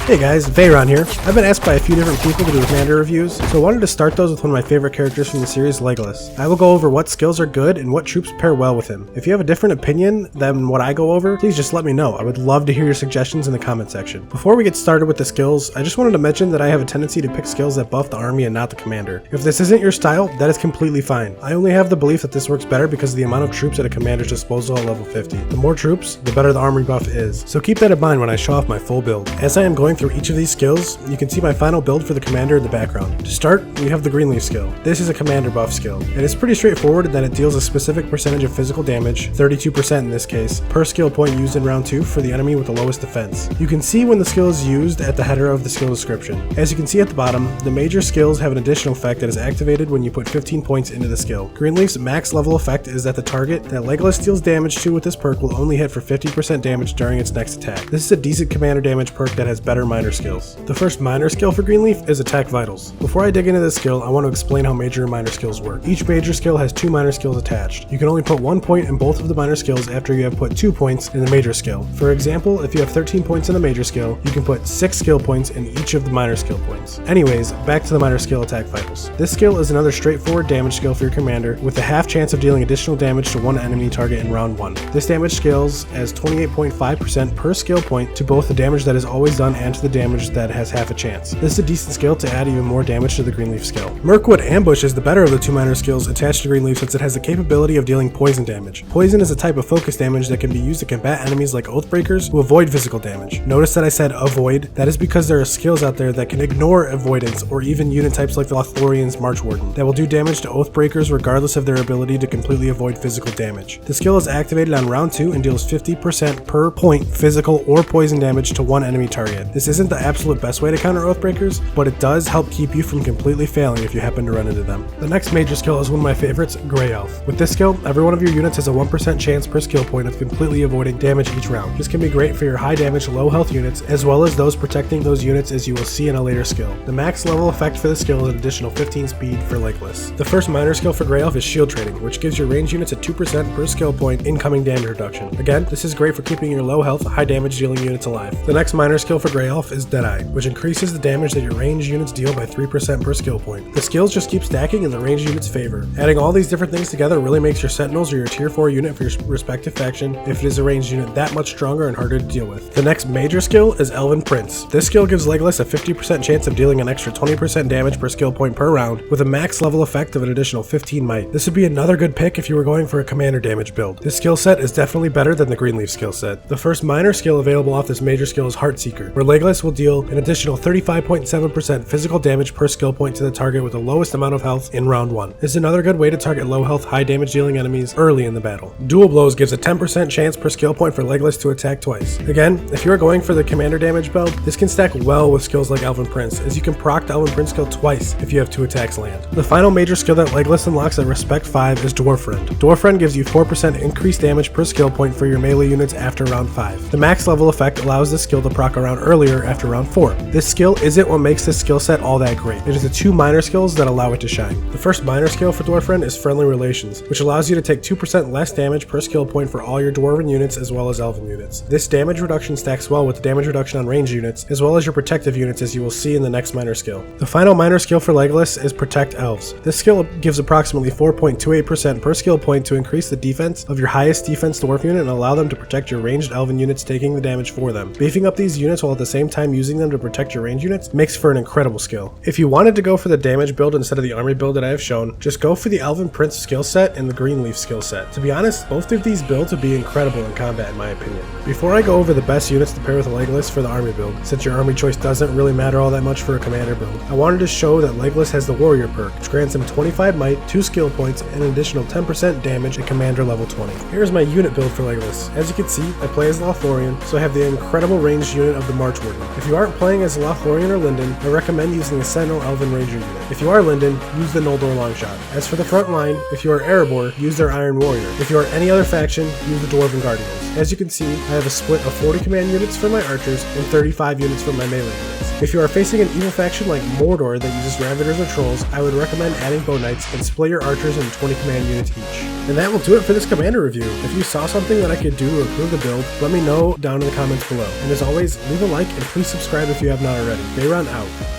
Hey guys, Veyron here. I've been asked by a few different people to do commander reviews, so I wanted to start those with one of my favorite characters from the series, Legolas. I will go over what skills are good and what troops pair well with him. If you have a different opinion than what I go over, please just let me know. I would love to hear your suggestions in the comment section. Before we get started with the skills, I just wanted to mention that I have a tendency to pick skills that buff the army and not the commander. If this isn't your style, that is completely fine. I only have the belief that this works better because of the amount of troops at a commander's disposal at level 50. The more troops, the better the army buff is. So keep that in mind when I show off my full build. As I am going through each of these skills, you can see my final build for the commander in the background. To start, we have the Greenleaf skill. This is a commander buff skill. It is pretty straightforward in that it deals a specific percentage of physical damage, 32% in this case, per skill point used in round 2 for the enemy with the lowest defense. You can see when the skill is used at the header of the skill description. As you can see at the bottom, the major skills have an additional effect that is activated when you put 15 points into the skill. Greenleaf's max level effect is that the target that Legolas deals damage to with this perk will only hit for 50% damage during its next attack. This is a decent commander damage perk that has better minor skills. The first minor skill for Greenleaf is Attack Vitals. Before I dig into this skill, I want to explain how major and minor skills work. Each major skill has 2 minor skills attached. You can only put 1 point in both of the minor skills after you have put 2 points in the major skill. For example, if you have 13 points in the major skill, you can put 6 skill points in each of the minor skill points. Anyways, back to the minor skill Attack Vitals. This skill is another straightforward damage skill for your commander with a half chance of dealing additional damage to one enemy target in round 1. This damage scales as 28.5% per skill point to both the damage that is always done and to the damage that has half a chance. This is a decent skill to add even more damage to the Greenleaf skill. Mirkwood Ambush is the better of the 2 minor skills attached to Greenleaf since it has the capability of dealing poison damage. Poison is a type of focus damage that can be used to combat enemies like Oathbreakers who avoid physical damage. Notice that I said avoid. That is because there are skills out there that can ignore avoidance, or even unit types like the Lothlorian's Marchwarden that will do damage to Oathbreakers regardless of their ability to completely avoid physical damage. The skill is activated on round 2 and deals 50% per point physical or poison damage to one enemy target. This isn't the absolute best way to counter Oathbreakers, but it does help keep you from completely failing if you happen to run into them. The next major skill is one of my favorites, Grey Elf. With this skill, every one of your units has a 1% chance per skill point of completely avoiding damage each round. This can be great for your high damage, low health units, as well as those protecting those units, as you will see in a later skill. The max level effect for this skill is an additional 15 speed for Legolas. The first minor skill for Grey Elf is Shield Training, which gives your range units a 2% per skill point incoming damage reduction. Again, this is great for keeping your low health, high damage dealing units alive. The next minor skill for Grey Elf is Deadeye, which increases the damage that your range units deal by 3% per skill point. The skills just keep stacking in the range unit's favor. Adding all these different things together really makes your Sentinels or your tier 4 unit for your respective faction, if it is a ranged unit, that much stronger and harder to deal with. The next major skill is Elven Prince. This skill gives Legolas a 50% chance of dealing an extra 20% damage per skill point per round, with a max level effect of an additional 15 might. This would be another good pick if you were going for a commander damage build. This skill set is definitely better than the Greenleaf skill set. The first minor skill available off this major skill is Heartseeker, where Legolas will deal an additional 35.7% physical damage per skill point to the target with the lowest amount of health in round 1. This is another good way to target low health, high damage dealing enemies early in the battle. Dual Blows gives a 10% chance per skill point for Legolas to attack twice. Again, if you are going for the commander damage build, this can stack well with skills like Elven Prince, as you can proc the Elven Prince skill twice if you have 2 attacks land. The final major skill that Legolas unlocks at Respect 5 is Dwarf Friend. Dwarf Friend gives you 4% increased damage per skill point for your melee units after round 5. The max level effect allows this skill to proc a round earlier after round 4. This skill isn't what makes this skill set all that great. It is the 2 minor skills that allow it to shine. The first minor skill for Dwarf Friend is Friendly Relations, which allows you to take 2% less damage per skill point for all your Dwarven units as well as Elven units. This damage reduction stacks well with the damage reduction on ranged units, as well as your protective units, as you will see in the next minor skill. The final minor skill for Legolas is Protect Elves. This skill gives approximately 4.28% per skill point to increase the defense of your highest defense dwarf unit and allow them to protect your ranged Elven units taking the damage for them. Beefing up these units while at the same time using them to protect your ranged units makes for an incredible skill. If you wanted to go for the damage build instead of the army build that I have shown, just go for the Elven Prince skill set and the Greenleaf skill set. To be honest, both of these builds would be incredible in combat in my opinion. Before I go over the best units to pair with Legolas for the army build, since your army choice doesn't really matter all that much for a commander build, I wanted to show that Legolas has the warrior perk, which grants him 25 might, 2 skill points, and an additional 10% damage at commander level 20. Here's my unit build for Legolas. As you can see, I play as Lothlorian, so I have the incredible ranged unit of the Marchwarden. If you aren't playing as Lothlorian or Linden, I recommend using a Sentinel Elven Ranger unit. If you are Linden, use the Noldor Longshot. As for the front line, if you are Erebor, use their Iron Warrior. If you are any other faction, use the Dwarven Guardians. As you can see, I have a split of 40 command units for my archers and 35 units for my melee units. If you are facing an evil faction like Mordor that uses Ravagers or Trolls, I would recommend adding Bow Knights and split your archers into 20 command units each. And that will do it for this commander review. If you saw something that I could do to improve the build, let me know down in the comments below. And as always, leave a like and please subscribe if you have not already. Bayron out.